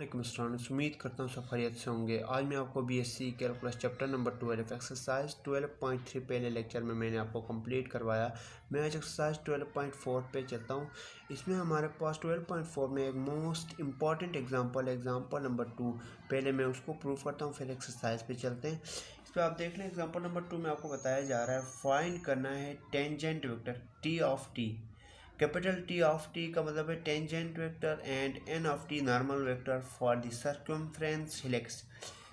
उम्मीद करता हूँ सब खैरियत से होंगे। आज मैं आपको BSc calculus chapter number 12 exercise 12.3 पहले लेक्चर में मैंने आपको कंप्लीट करवाया। मैं आज एक्सरसाइज 12.4 पे चलता हूँ। इसमें हमारे पास 12.4 में एक मोस्ट इम्पॉर्टेंट एग्जांपल नंबर 2, पहले मैं उसको प्रूव करता हूँ फिर एक्सरसाइज पे चलते हैं। इस पर आप देख लें, एग्जाम्पल नंबर 2 में आपको बताया जा रहा है फाइंड करना है tangent vector t of t. Capital t of t का मतलब है tangent vector and n of T normal vector for the circumference helix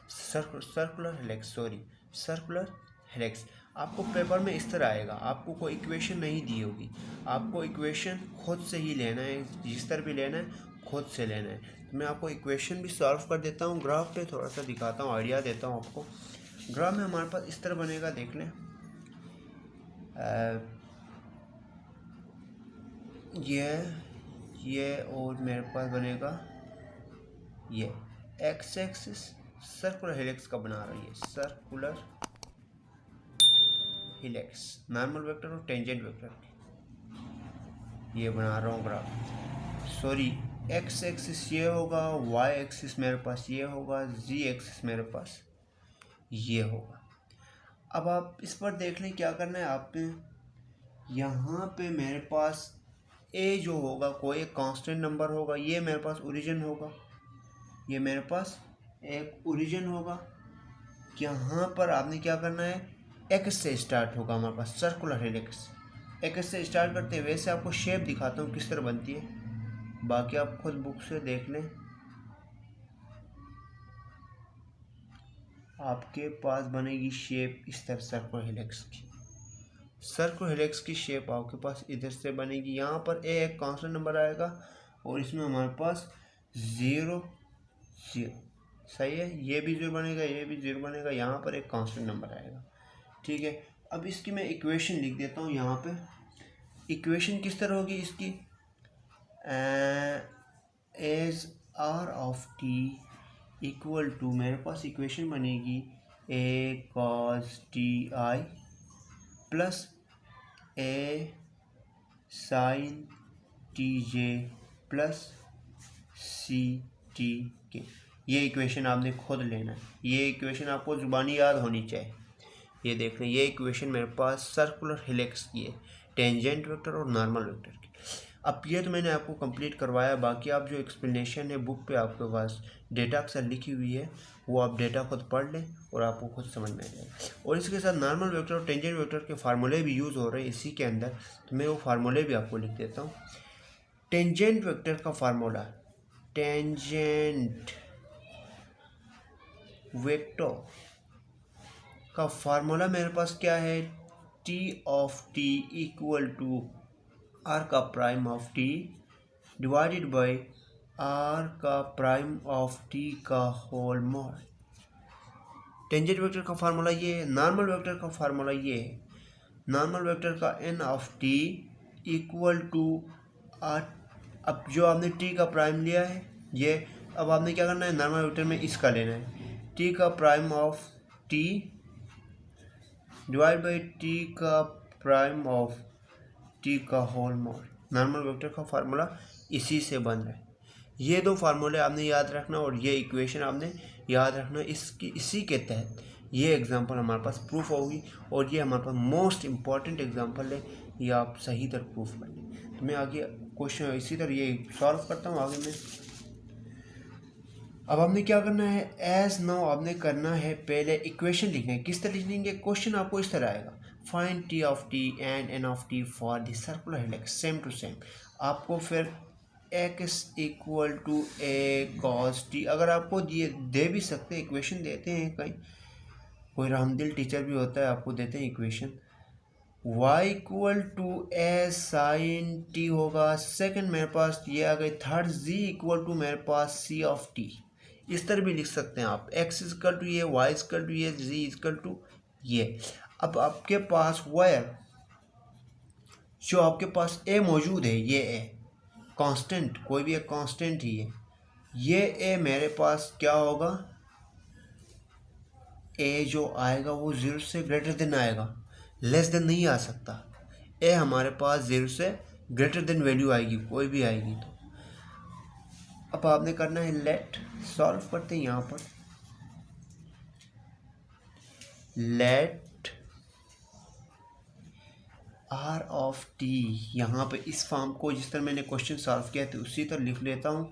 circular helix. आपको पेपर में इस तरह आएगा, आपको कोई इक्वेशन नहीं दी होगी, आपको इक्वेशन खुद से ही लेना है, जिस तरह भी लेना है खुद से लेना है। तो मैं आपको इक्वेशन भी सॉल्व कर देता हूँ, ग्राफ पे थोड़ा सा दिखाता हूँ, आइडिया देता हूँ आपको। ग्राफ में हमारे पास इस तरह बनेगा, देख लें, ये और मेरे पास बनेगा ये एक्स एक्सिस सर्कुलर हेलिक्स का बना रहा है, ये सर्कुलर हेलिक्स नॉर्मल वेक्टर और टेंजेंट वेक्टर ये बना रहा हूँ ग्राफ। सॉरी, एक्स एक्सिस ये होगा, वाई एक्सिस मेरे पास ये होगा, जी एक्सिस मेरे पास ये होगा। अब आप इस पर देख लें क्या करना है आपने। यहाँ पे मेरे पास ए जो होगा कोई एक कांस्टेंट नंबर होगा, ये मेरे पास ओरिजिन होगा, ये मेरे पास एक ओरिजिन होगा। यहाँ पर आपने क्या करना है, एक्स से स्टार्ट होगा हमारे पास सर्कुलर हेलिक्स, एक्स से स्टार्ट करते हैं। वैसे आपको शेप दिखाता हूँ किस तरह बनती है, बाकी आप खुद बुक से देख लें। आपके पास बनेगी शेप इस तरह सर्कुलर हेलिक्स की, सर्कुलर हेलिक्स की शेप आपके पास इधर से बनेगी। यहाँ पर ए एक कांस्टेंट नंबर आएगा और इसमें हमारे पास 0 0 सही है, ये भी 0 बनेगा, ये भी 0 बनेगा, यहाँ पर एक कांस्टेंट नंबर आएगा। ठीक है, अब इसकी मैं इक्वेशन लिख देता हूँ। यहाँ पे इक्वेशन किस तरह होगी इसकी, as r of T equal to, मेरे पास इक्वेशन बनेगी a cos t i plus a sine t j plus c t k. ये इक्वेशन आपने खुद लेना है, ये इक्वेशन आपको ज़ुबानी याद होनी चाहिए। ये देख लें, ये इक्वेशन मेरे पास सर्कुलर हेलिक्स की है, टेंजेंट वेक्टर और नॉर्मल वेक्टर की। अब ये तो मैंने आपको कंप्लीट करवाया, बाकी आप जो एक्सप्लेनेशन है बुक पे आपके पास डेटा अक्सर लिखी हुई है, वो आप डेटा खुद पढ़ लें और आपको खुद समझ में आ जाएगा। और इसके साथ नॉर्मल वेक्टर और टेंजेंट वेक्टर के फार्मूले भी यूज़ हो रहे हैं इसी के अंदर, तो मैं वो फार्मूले भी आपको लिख देता हूँ। टेंजेंट वेक्टर का फार्मूला, टेंजेंट वेक्टर का फार्मूला मेरे पास क्या है, t of T equal to r का prime of t divided by r का प्राइम ऑफ टी का होल मोड। टेंजेंट वेक्टर का फार्मूला ये है, नॉर्मल वेक्टर का फार्मूला ये है, नॉर्मल वेक्टर का n of T equal to r. अब जो आपने टी का प्राइम लिया है ये, अब आपने क्या करना है, नॉर्मल वेक्टर में इसका लेना है, टी का prime of T divide by T का प्राइम ऑफ टी का होल मोड। नॉर्मल वेक्टर का फार्मूला इसी से बन रहा है। ये दो फार्मूले आपने याद रखना और ये इक्वेशन आपने याद रखना। इसी के तहत ये एग्जांपल हमारे पास प्रूफ होगी और ये हमारे पास मोस्ट इम्पॉर्टेंट एग्जांपल है, ये आप सही तरह प्रूफ कर लें। तो मैं आगे क्वेश्चन इसी तरह ये सॉल्व करता हूँ आगे में। अब आपने क्या करना है, एज नाउ आपने करना है, पहले इक्वेशन लिखना है। किस तरह लिखेंगे, क्वेश्चन आपको इस तरह आएगा, find t of t and n of t for the circular helix same to same. आपको फिर x equal to a cos t, अगर आपको दे भी सकते हैं, इक्वेशन देते हैं, कहीं कोई रहमदिल टीचर भी होता है आपको देते हैं equation. y equal to a sine t होगा, सेकंड मेरे पास ये आ गई, थर्ड z इक्वल टू मेरे पास c ऑफ टी। इस तरह भी लिख सकते हैं आप, x इक्वल टू ये, y इक्वल टू ये, z इक्वल टू ये। अब आपके पास वायर जो आपके पास a मौजूद है, ये a कांस्टेंट, कोई भी एक कांस्टेंट ही है, ये a मेरे पास क्या होगा, a जो आएगा वो 0 से ग्रेटर देन आएगा, लेस देन नहीं आ सकता। ए हमारे पास 0 से ग्रेटर देन वैल्यू आएगी, कोई भी आएगी। तो अब आपने करना है लेट सॉल्व करते हैं यहाँ पर। लेट आर ऑफ टी, यहाँ पे इस फॉर्म को जिस तरह मैंने क्वेश्चन सॉल्व किया था उसी तरह लिख लेता हूँ।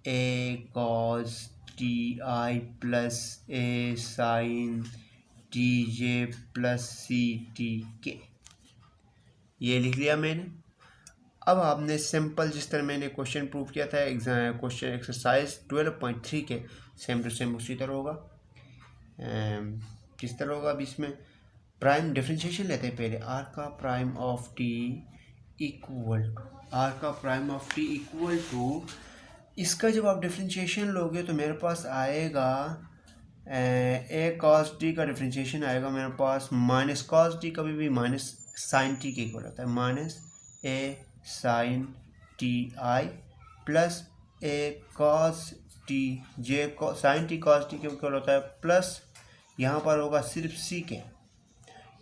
A cos t i plus a sine t j plus c t k, ये लिख लिया मैंने। अब आपने सिंपल जिस तरह मैंने क्वेश्चन प्रूव किया था क्वेश्चन एक्सरसाइज 12.3 के सेम टू सेम उसी तरह होगा। किस तरह होगा? अब इसमें प्राइम डिफरेंशिएशन लेते हैं पहले। आर का prime of T equal to, r का prime of T equal to, इसका जब आप डिफरेंशिएशन लोगे तो मेरे पास आएगा ए कॉस टी का डिफरेंशिएशन आएगा मेरे पास माइनस कॉस टी, कभी भी माइनस साइन टी के इक्वल होता है, minus A sine t i plus A cos t j sine t cos t के इक्वल होता है, प्लस यहाँ पर होगा सिर्फ सी के,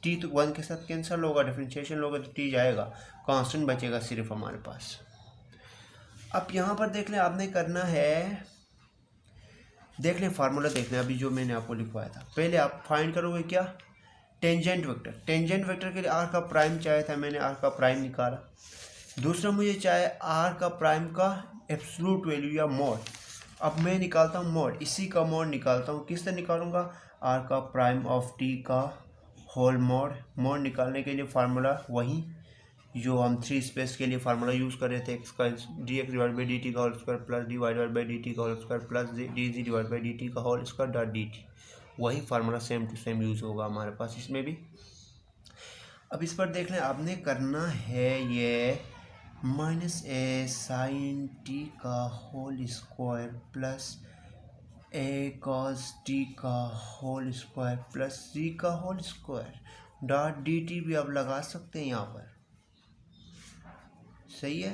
टी तो वन के साथ कैंसिल होगा, डिफरेंशिएशन लोगे तो टी जाएगा, कांस्टेंट बचेगा सिर्फ हमारे पास। अब यहाँ पर देख लें, आपने करना है, देख लें फार्मूला देख लें अभी जो मैंने आपको लिखवाया था। पहले आप फाइंड करोगे क्या? Tangent vector. टेंजेंट वेक्टर के लिए आर का प्राइम चाहिए था, मैंने आर का प्राइम निकाला। दूसरा मुझे चाहिए आर का प्राइम का एब्सोल्यूट वैल्यू या मोड। अब मैं निकालता हूँ मोड, इसी का मोड निकालता हूँ। किस तरह निकालूंगा? आर का प्राइम ऑफ टी का होल मोड। मोड निकालने के लिए फार्मूला वही जो हम थ्री स्पेस के लिए फार्मूला यूज़ कर रहे थे, एक्स का d x divide by d t का whole square plus d y divide by d t का whole square plus d z divide by d t का whole square dot d t, वही formula same to same use होगा हमारे पास इसमें भी। अब इस पर देख लें, आपने करना है ये माइनस ए साइन टी का होल स्क्वायर प्लस ए कॉस टी का होल स्क्वायर प्लस सी का whole square dot d t भी आप लगा सकते हैं यहाँ पर, सही है।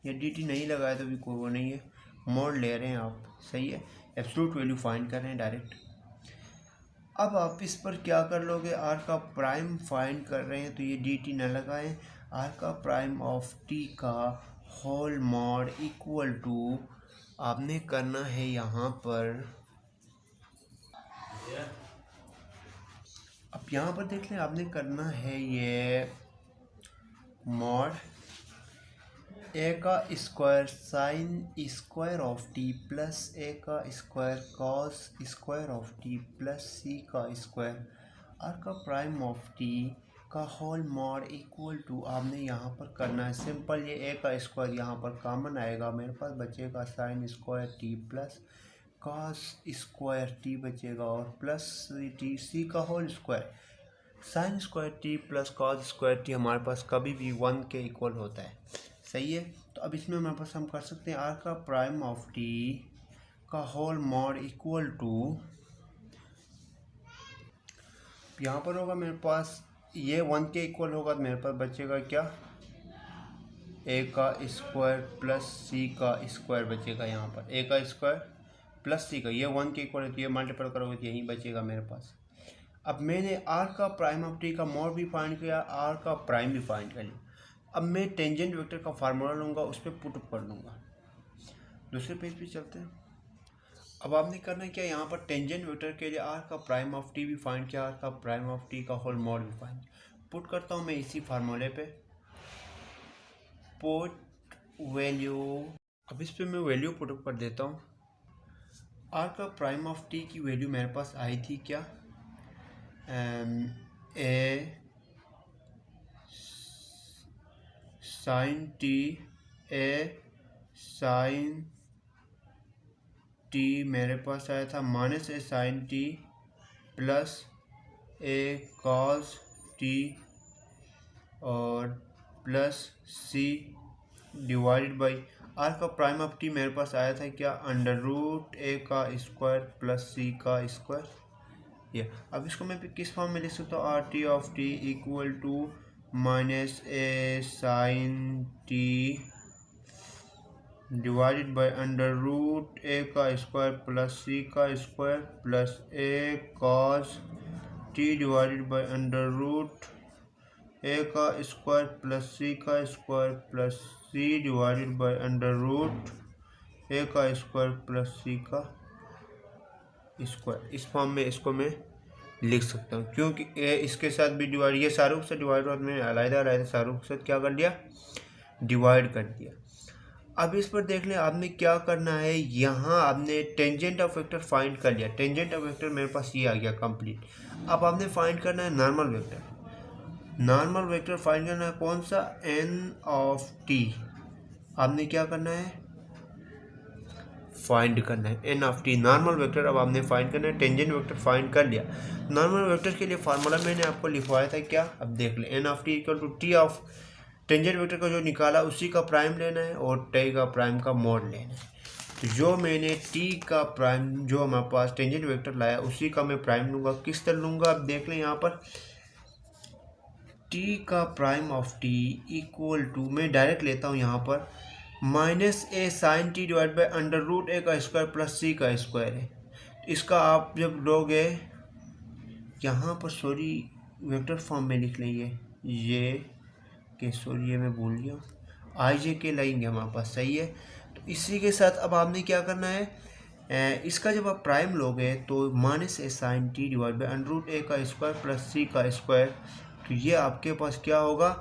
या डी टी नहीं लगाया तो भी कोई वो नहीं है, मोड ले रहे हैं आप, सही है। एब्सोल्यूट वैल्यू फाइंड कर रहे हैं डायरेक्ट। अब आप इस पर क्या कर लोगे? आर का प्राइम फाइंड कर रहे हैं तो ये डी टी न लगाएं, आर का प्राइम ऑफ टी का होल मॉड इक्वल टू, आपने करना है यहाँ पर, अब यहाँ पर देख लें, आपने करना है ये मॉड ए का square sine square of t plus a का square cos square of t plus c का स्क्वायर आर का प्राइम ऑफ टी का होल मॉड इक्वल टू, आपने यहाँ पर करना है सिंपल, ये ए का स्क्वायर यहाँ पर कॉमन आएगा, मेरे पास बचेगा sine square T plus cos square T बचेगा और प्लस टी सी का whole square. Sine square T plus cos square T हमारे पास कभी भी 1 के इक्वल होता है, सही है। तो अब इसमें हमारे पास हम कर सकते हैं आर का प्राइम ऑफ टी का होल मॉड इक्वल टू, यहाँ पर होगा मेरे पास ये 1 के इक्वल होगा तो मेरे पास बचेगा क्या? ए का स्क्वायर प्लस सी का स्क्वायर बचेगा, यहाँ पर ए का स्क्वायर प्लस सी का, ये 1 के इक्वल है तो ये मल्टीपल करोगे तो यही बचेगा मेरे पास। अब मैंने आर का प्राइम ऑफ टी का मॉड भी फाइंड किया, आर का प्राइम भी फाइंड कर लिया। अब मैं टेंजेंट वेक्टर का फार्मूला लूँगा, उस पर पुट अप कर लूँगा। दूसरे पेज पे चलते हैं। अब आपने करना है क्या? यहाँ पर टेंजेंट वेक्टर के लिए आर का प्राइम ऑफ टी भी फाइंड किया, आर का प्राइम ऑफ टी का होल मॉड भी फाइंड। पुट करता हूँ मैं इसी फार्मूले पे, पुट वैल्यू। अब इस पर मैं वैल्यू पुट अप कर देता हूँ। आर का प्राइम ऑफ टी की वैल्यू मेरे पास आई थी क्या? A sine T, A sine T मेरे पास आया था माइनस ए साइन टी प्लस ए कॉस टी और plus C divided by R का प्राइम ऑफ टी मेरे पास आया था क्या? अंडर रूट ए का स्क्वायर प्लस सी का स्क्वायर। ये अब इसको मैं किस फॉर्म में लिख सकता हूँ? R t of T equal to minus A sine t divided by under root a का स्क्वायर प्लस सी का square plus A cos t divided by under root a का स्क्वायर प्लस सी का square plus C divided by under root a का square plus c का square, इस form में इसको मैं लिख सकता हूँ, क्योंकि ये इसके साथ भी डिवाइड, ये शाहरुख से डिवाइड और मैंने अलग शाहरुख के साथ क्या कर दिया, डिवाइड कर दिया। अब इस पर देख लें आपने क्या करना है, यहाँ आपने टेंजेंट ऑफ वेक्टर फाइंड कर लिया। टेंजेंट ऑफ वेक्टर मेरे पास ये आ गया कंप्लीट। अब आपने फाइंड करना है normal vector. Normal vector find करना है कौन सा, एन ऑफ टी। आपने क्या करना है, फाइंड करना है N of T, normal vector. अब आपने फाइंड करना है, टेंजेंट वेक्टर फाइंड कर लिया। नॉर्मल वेक्टर के लिए फार्मूला मैंने आपको लिखवाया था क्या, अब देख लें, N of T equal to T of tangent vector का जो निकाला उसी का प्राइम लेना है और टी का प्राइम का मॉड लेना है। तो जो मैंने टी का प्राइम जो हमारे पास टेंजेंट वेक्टर लाया उसी का मैं प्राइम लूँगा। किस तरह लूँगा, अब देख लें यहाँ पर टी का prime of T equal to, मैं डायरेक्ट लेता हूँ यहाँ पर, minus A sine t divide by under root a का स्क्वायर प्लस सी का स्क्वायर है। इसका आप जब लोगे यहाँ पर, सॉरी वेक्टर फॉर्म में लिख लेंगे ये के, सॉरी ये मैं भूल गया, आई जे के लाएंगे हमारे पास, सही है। तो इसी के साथ अब आपने क्या करना है, इसका जब आप प्राइम लोगे तो minus A sine t divide by under root a का स्क्वायर प्लस सी का स्क्वायर, तो ये आपके पास क्या होगा,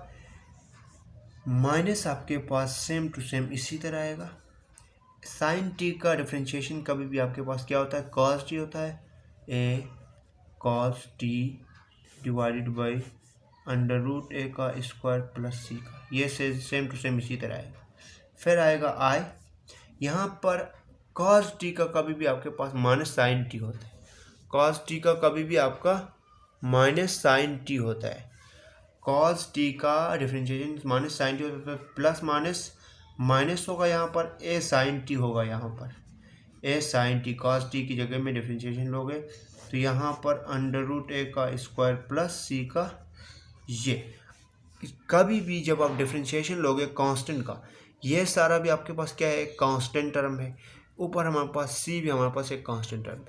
माइनस आपके पास सेम टू सेम इसी तरह आएगा। साइन टी का डिफ्रेंशिएशन कभी भी आपके पास क्या होता है, कॉस टी होता है, a cos t divided by under root a का स्क्वायर प्लस सी का, ये से सेम टू सेम इसी तरह आएगा। फिर आएगा आई, यहाँ पर कॉस टी का कभी भी आपके पास माइनस साइन टी होता है, कॉस टी का कभी भी आपका माइनस साइन टी होता है। कॉस टी का डिफरेंशिएशन माइनस साइन टी होता है, प्लस माइनस माइनस होगा यहाँ पर, ए साइन टी होगा यहाँ पर, ए साइन टी, कॉस टी की जगह में डिफरेंशिएशन लोगे तो यहाँ पर अंडर रूट ए का स्क्वायर प्लस सी का, ये कभी भी जब आप डिफरेंशिएशन लोगे कांस्टेंट का, ये सारा भी आपके पास क्या है, कांस्टेंट टर्म है, ऊपर हमारे पास सी भी हमारे पास एक कांस्टेंट टर्म।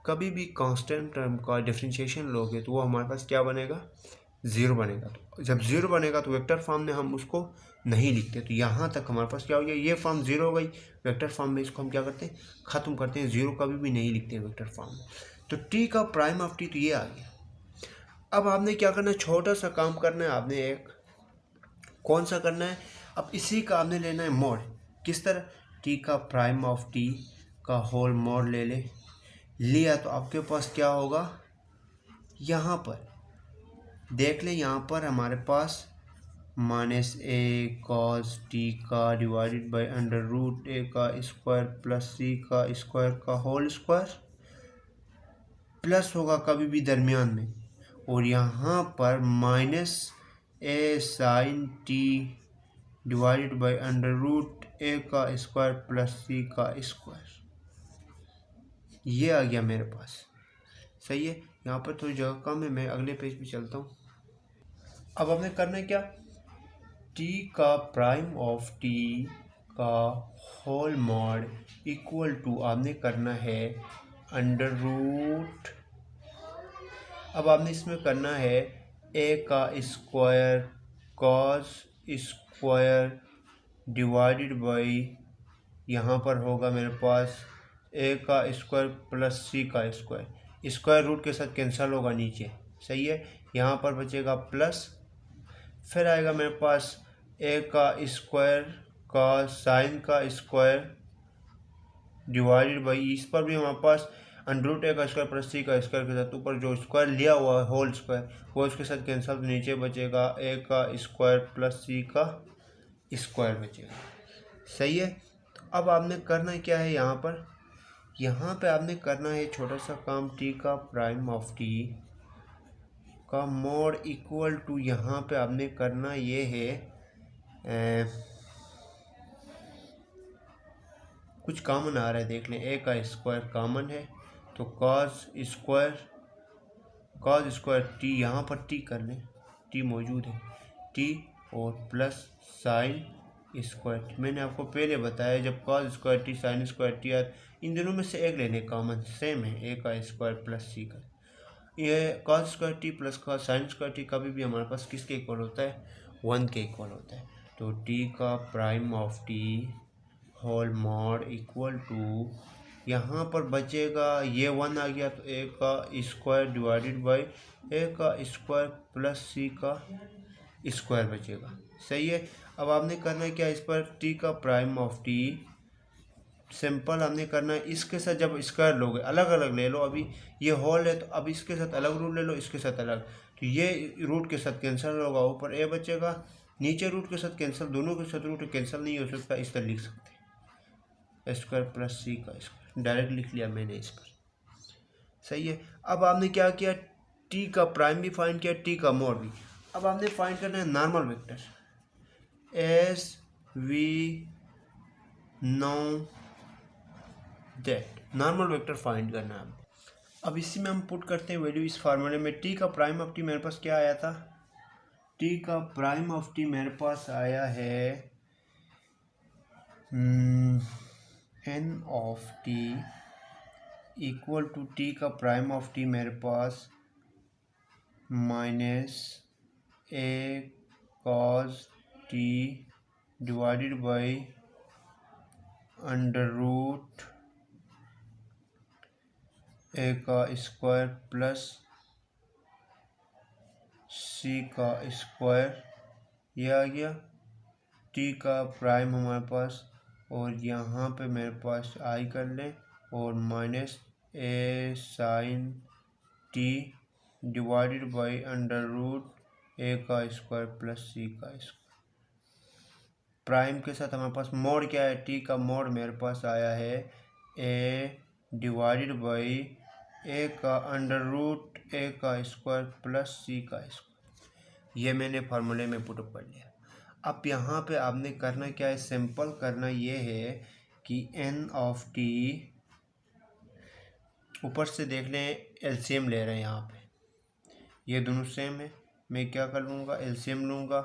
कभी भी कांस्टेंट टर्म का डिफरेंशिएशन लोगे तो वो हमारे पास क्या बनेगा, ज़ीरो बनेगा। तो जब ज़ीरो बनेगा तो वेक्टर फॉर्म में हम उसको नहीं लिखते, तो यहाँ तक हमारे पास क्या हो गया, ये फॉर्म ज़ीरो हो गई। वेक्टर फॉर्म में इसको हम क्या करते हैं, ख़त्म करते हैं, ज़ीरो कभी भी नहीं लिखते हैं वेक्टर फॉर्म में। तो टी का प्राइम ऑफ टी तो ये आ गया। अब आपने क्या करना है, छोटा सा काम करना है आपने, एक कौन सा करना है, अब इसी का आपने लेना है मॉड। किस तरह, टी का प्राइम ऑफ टी का होल मॉड ले ले, लिया तो आपके पास क्या होगा, यहाँ पर देख लें, यहाँ पर हमारे पास माइनस ए कॉस टी का divided by under root a का स्क्वायर प्लस सी का स्क्वायर का होल स्क्वायर, प्लस होगा कभी भी दरमियान में, और यहाँ पर minus A sine t divided by under root a का स्क्वायर प्लस सी का स्क्वायर, ये आ गया मेरे पास, सही है। यहाँ पर थोड़ी जगह कम है, मैं अगले पेज पे चलता हूँ। अब हमने करना है क्या, टी का प्राइम ऑफ टी का होल मॉड इक्वल टू आपने करना है अंडर रूट, अब आपने इसमें करना है ए का square cos square divided by, यहाँ पर होगा मेरे पास ए का स्क्वायर प्लस सी का स्क्वायर, स्क्वायर रूट के साथ कैंसिल होगा नीचे, सही है। यहाँ पर बचेगा प्लस, फिर आएगा मेरे पास ए का स्क्वायर का साइन का स्क्वायर डिवाइडेड बाई, इस पर भी हमारे पास अंडर रूट ए का स्क्वायर प्लस सी का स्क्वायर के साथ ऊपर जो स्क्वायर लिया हुआ है होल स्क्वायर वो इसके साथ कैंसिल, तो नीचे बचेगा ए का स्क्वायर प्लस सी का स्क्वायर बचेगा, सही है। तो अब आपने करना क्या है, यहाँ पे आपने करना है छोटा सा काम, टी का प्राइम ऑफ टी का मॉड इक्वल टू, यहाँ पे आपने करना ये है, कुछ कॉमन आ रहा है देख लें, ए का स्क्वायर कॉमन है तो कॉस स्क्वायर टी, यहाँ पर टी कर लें, टी मौजूद है, टी और प्लस साइन स्क्वायर, मैंने आपको पहले बताया जब cos square T sign square T आए, इन दोनों में से एक लेने, कॉमन सेम है, ए का स्क्वायर प्लस सी का, ये cos square T plus cos sine square T कभी भी हमारे पास किसके इक्वल होता है, 1 के इक्वल होता है। तो टी का prime of T whole mod equal to यहाँ पर बचेगा ये 1 आ गया, तो ए का स्क्वायर डिवाइडेड बाई ए का स्क्वायर प्लस सी का स्क्वायर बचेगा। सही है। अब आपने करना है क्या, इस पर टी का प्राइम ऑफ टी सिंपल हमने करना है, इसके साथ जब स्क्वायर लोगे अलग अलग ले लो, अभी ये होल है तो अब इसके साथ अलग रूट ले लो, इसके साथ अलग, तो ये रूट के साथ कैंसिल होगा, ऊपर ए बचेगा, नीचे रूट के साथ कैंसिल, दोनों के साथ रूट कैंसिल नहीं हो सकता, इस तरह लिख सकते हैं स्क्वायर प्लस सी का स्क्वायर, डायरेक्ट लिख लिया मैंने इस पर। सही है। अब आपने क्या किया, टी का प्राइम भी फाइंड किया, टी का मोड भी। अब आपने फाइंड करना है normal vector, as we know that normal vector find करना है। अब इसी में हम पुट करते हैं वैल्यू इस फार्मूले में। टी का प्राइम ऑफ टी मेरे पास क्या आया था, टी का प्राइम ऑफ टी मेरे पास आया है N of T equal to t का प्राइम ऑफ टी मेरे पास minus a cos t divided by under root a का स्क्वायर प्लस सी का स्क्वायर, ये आ गया टी का प्राइम हमारे पास, और यहाँ पे मेरे पास आई कर लें, और minus A sine t divided by under root a का स्क्वायर प्लस सी का स्क्वायर। प्राइम के साथ हमारे पास मोड क्या है, टी का मोड मेरे पास आया है ए डिवाइडेड बाई ए का अंडर रूट ए का स्क्वायर प्लस सी का स्क्वायर। ये मैंने फार्मूले में पुटअप कर लिया। अब यहाँ पे आपने करना क्या है, सिंपल करना ये है कि एन ऑफ टी, ऊपर से देख लें एलसीएम ले रहे हैं यहाँ पे, ये दोनों सेम है, मैं क्या कर लूँगा एलसीएम लूँगा,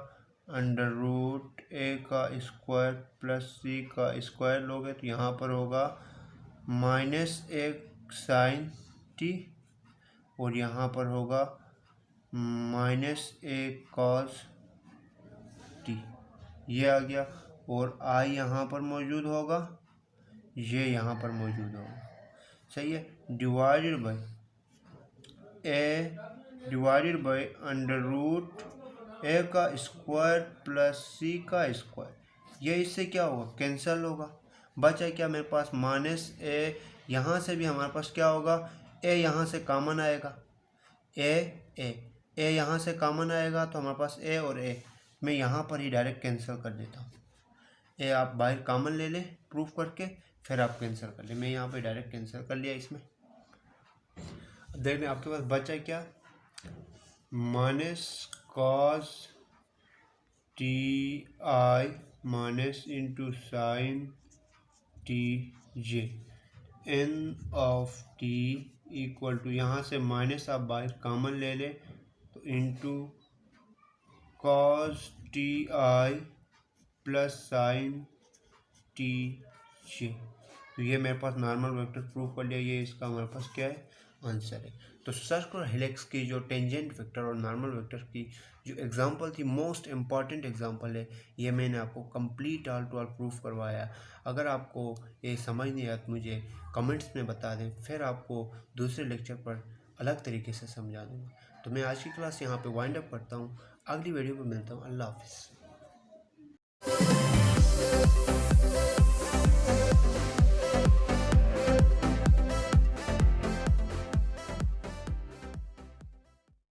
अंडर रूट ए का स्क्वायर प्लस सी का स्क्वायर लोगे तो यहाँ पर होगा माइनस एक साइन टी, और यहाँ पर होगा माइनस एक कॉस टी, ये आ गया, और आई यहाँ पर मौजूद होगा, ये यहाँ पर मौजूद होगा। सही है। Divided by a divided by under root a का स्क्वायर प्लस सी का स्क्वायर, ये इससे क्या होगा कैंसिल होगा, बचा क्या मेरे पास माइनस ए, यहाँ से भी हमारे पास क्या होगा, ए यहाँ से कॉमन आएगा, ए यहाँ से कॉमन आएगा तो हमारे पास ए और ए, मैं यहाँ पर ही डायरेक्ट कैंसिल कर देता हूँ, ए आप बाहर कॉमन ले लें प्रूफ करके, फिर आप कैंसिल कर लें, मैं यहाँ पे डायरेक्ट कैंसिल कर लिया इसमें। देख लें आपके पास बचा क्या, minus cos t i minus into sine t j, n of T equal to, यहाँ से माइनस आप बाहर कॉमन ले लें तो into cos t i plus sine t j, तो ये मेरे पास नॉर्मल वेक्टर प्रूफ कर लिया, ये इसका हमारे पास क्या है आंसर है। तो सर्कुलर हेलिक्स की जो टेंजेंट वेक्टर और नॉर्मल वेक्टर की जो एग्जांपल थी, मोस्ट इम्पॉर्टेंट एग्जांपल है, ये मैंने आपको complete all to all proof करवाया। अगर आपको ये समझ नहीं आया तो मुझे कमेंट्स में बता दें, फिर आपको दूसरे लेक्चर पर अलग तरीके से समझा दूँगा। तो मैं आज की क्लास यहाँ पे वाइंड अप करता हूँ, अगली वीडियो में मिलता हूँ। अल्लाह हाफिज़।